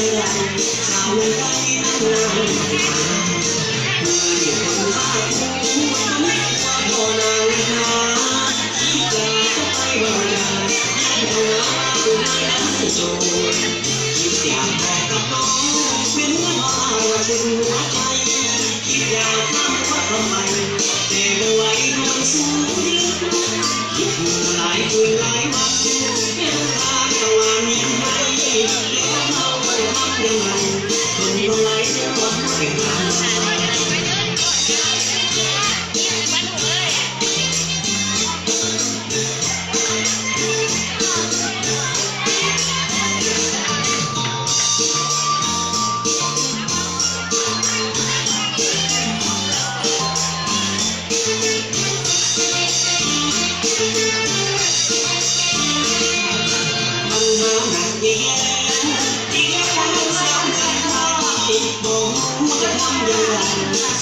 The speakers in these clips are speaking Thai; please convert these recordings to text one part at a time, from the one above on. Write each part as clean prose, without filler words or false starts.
สาวไทยนั้นนานเมื่อเด็กคนภาคภูมิว่าพ่อนางหาคิดจะไปว่าจะเอาหน้าตัวนั้นโจรคิดอยากบอกกับน้องเป็นว่าเป็นหัวใจคิดอยากทำว่าทำไมแต่ไม่ไหวโดนสู้คิดหลายคืนหลายวันเป็นทางตะวันยังไงแล้วเราจะทำยังไงทนไม่ไหวจะต้องแต่งงาน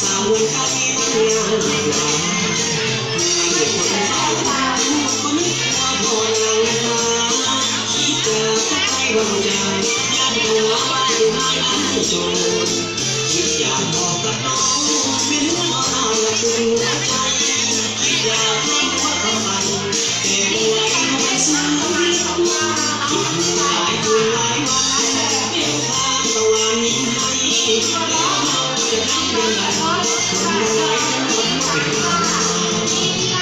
สาวไทยนั้นงามเด็กคนสาวบ้านคนว่าพ่อนางหาคิดจะไปว่าจะยันตัวบ้านนั้นโจรคิดอยากบอกกับน้องเป็นว่าเป็นหัวใจคิดอยากทำว่าทำไมแต่ไม่ไหวไม่สู้คิดหลายคืนหลายวันเป็นทางตะวันยิ่งให้แล้วเราจะทำยังไงคนไม่ไหวจะทนไม่ไหว